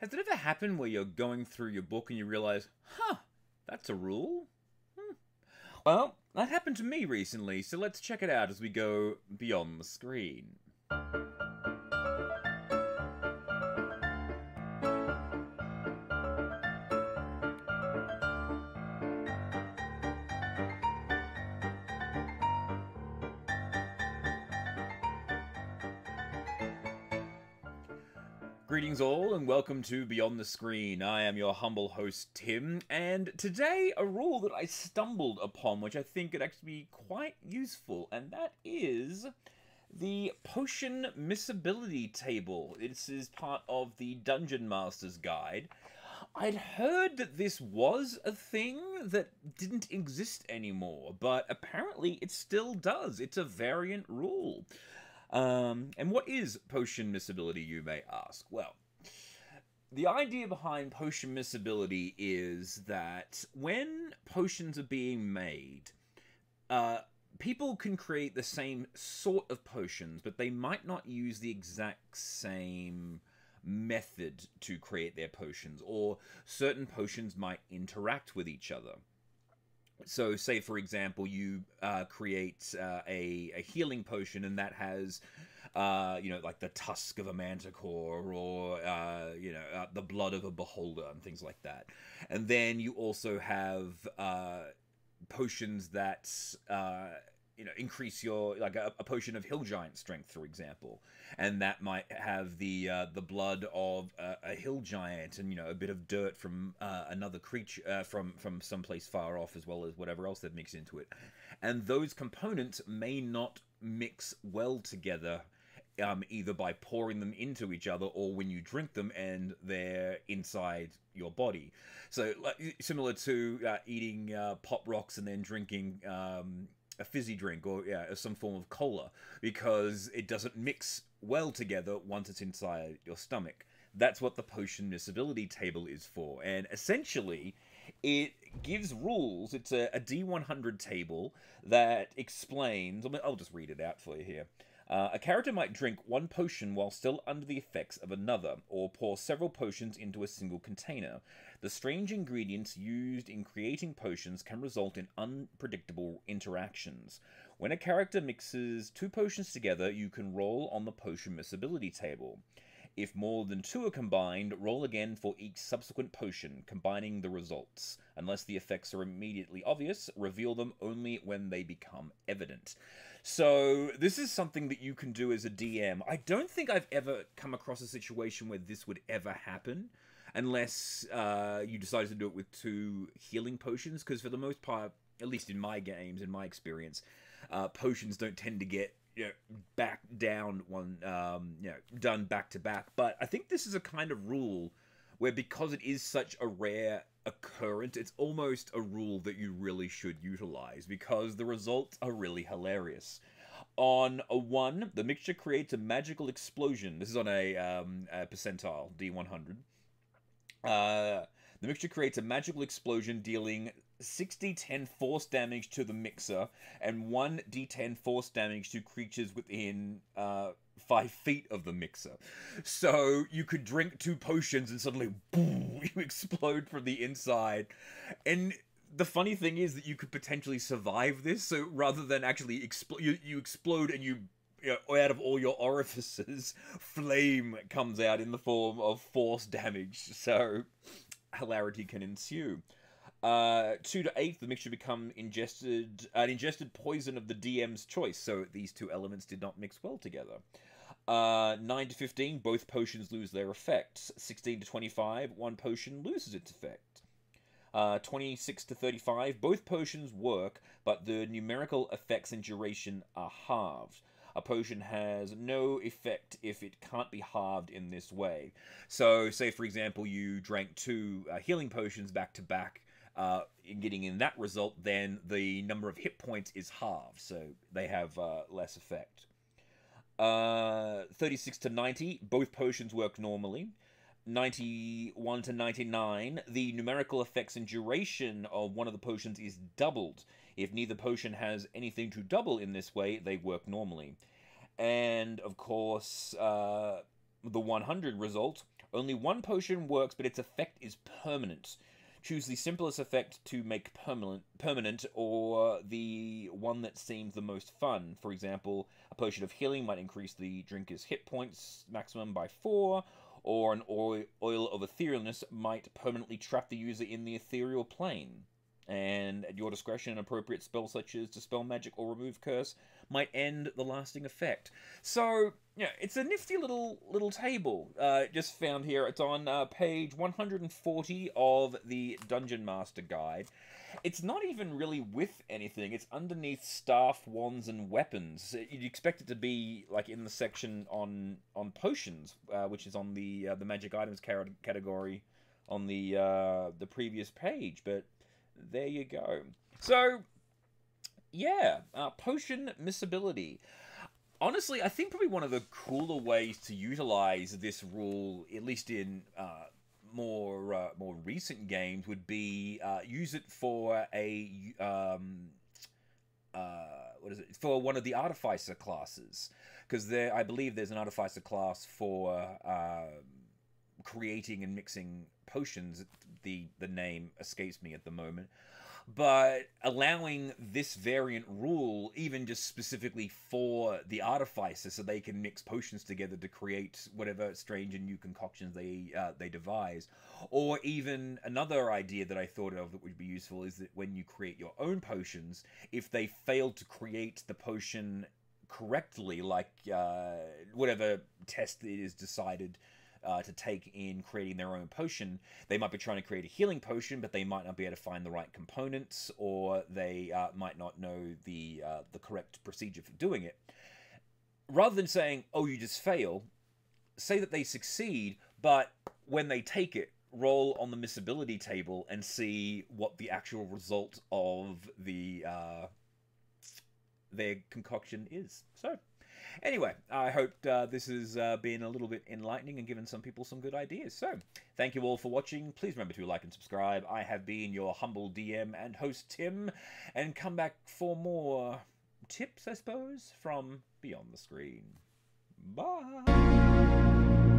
Has it ever happened where you're going through your book and you realize, huh, that's a rule? Well, that happened to me recently, so let's check it out as we go beyond the screen. Greetings all and welcome to Beyond the Screen. I am your humble host Tim, and today a rule that I stumbled upon which I think could actually be quite useful, and that is the potion miscibility table. This is part of the Dungeon Master's Guide. I'd heard that this was a thing that didn't exist anymore, but apparently it still does. It's a variant rule. And what is potion miscibility, you may ask? Well, the idea behind potion miscibility is that when potions are being made, people can create the same sort of potions, but they might not use the exact same method to create their potions, or certain potions might interact with each other. So, say for example, you create a healing potion, and that has, like the tusk of a manticore, or the blood of a beholder, and things like that. And then you also have potions that increase your, like a potion of hill giant strength, for example, and that might have the blood of a hill giant, and a bit of dirt from another creature from someplace far off, as well as whatever else they've mixed into it. And those components may not mix well together, either by pouring them into each other or when you drink them and they're inside your body. So, similar to eating Pop Rocks and then drinking a fizzy drink, or some form of cola, because it doesn't mix well together once it's inside your stomach. That's what the potion miscibility table is for, and essentially it gives rules. It's a D100 table that explains, I'll just read it out for you here. A character might drink one potion while still under the effects of another, or pour several potions into a single container. The strange ingredients used in creating potions can result in unpredictable interactions. When a character mixes two potions together, you can roll on the potion miscibility table. If more than two are combined, roll again for each subsequent potion, combining the results. Unless the effects are immediately obvious, reveal them only when they become evident. So, this is something that you can do as a DM. I don't think I've ever come across a situation where this would ever happen, unless you decided to do it with two healing potions, because for the most part, at least in my games, in my experience, potions don't tend to get back down done back to back. But I think this is a kind of rule where, because it is such a rare occurrence, it's almost a rule that you really should utilize, because the results are really hilarious. On a 1, the mixture creates a magical explosion. This is on a percentile, D100. The mixture creates a magical explosion, dealing 6d10 force damage to the mixer and 1d10 force damage to creatures within 5 feet of the mixer. So you could drink two potions and suddenly, boom, you explode from the inside. And the funny thing is that you could potentially survive this. So rather than actually explode, you explode, and out of all your orifices, flame comes out in the form of force damage. So hilarity can ensue. 2 to 8, the mixture become an ingested poison of the DM's choice, so these two elements did not mix well together. 9 to 15, both potions lose their effects. 16 to 25, one potion loses its effect. 26 to 35, both potions work, but the numerical effects and duration are halved. A potion has no effect if it can't be halved in this way. So, say for example, you drank two healing potions back to back, getting in that result, then the number of hit points is halved, so they have less effect. 36 to 90, both potions work normally. 91 to 99, the numerical effects and duration of one of the potions is doubled. If neither potion has anything to double in this way, they work normally. And, of course, the 100 result, Only one potion works, but its effect is permanent. Choose the simplest effect to make permanent, or the one that seems the most fun. For example, a potion of healing might increase the drinker's hit points maximum by 4, or an oil of etherealness might permanently trap the user in the ethereal plane. And at your discretion, an appropriate spell such as Dispel Magic or Remove Curse might end the lasting effect. So, yeah, it's a nifty little table. Just found here. It's on page 140 of the Dungeon Master Guide. It's not even really with anything. It's underneath staff, wands, and weapons. You'd expect it to be like in the section on potions, which is on the magic items category on the previous page, but there you go. So, yeah, potion miscibility. Honestly, I think probably one of the cooler ways to utilize this rule, at least in more recent games, would be use it for a what is it? For one of the artificer classes, because I believe there's an artificer class for creating and mixing potions. The name escapes me at the moment, but allowing this variant rule even just specifically for the artificer, so they can mix potions together to create whatever strange and new concoctions they devise. Or even another idea that I thought of that would be useful is that when you create your own potions, if they fail to create the potion correctly, like whatever test it is decided to take in creating their own potion, they might be trying to create a healing potion, but they might not be able to find the right components, or they might not know the correct procedure for doing it. Rather than saying, oh, you just fail, say that they succeed, but when they take it, roll on the miscibility table and see what the actual result of their concoction is. So, anyway, I hope this has been a little bit enlightening and given some people some good ideas. So, thank you all for watching. Please remember to like and subscribe. I have been your humble DM and host, Tim, and come back for more tips, I suppose, from Beyond the Screen. Bye!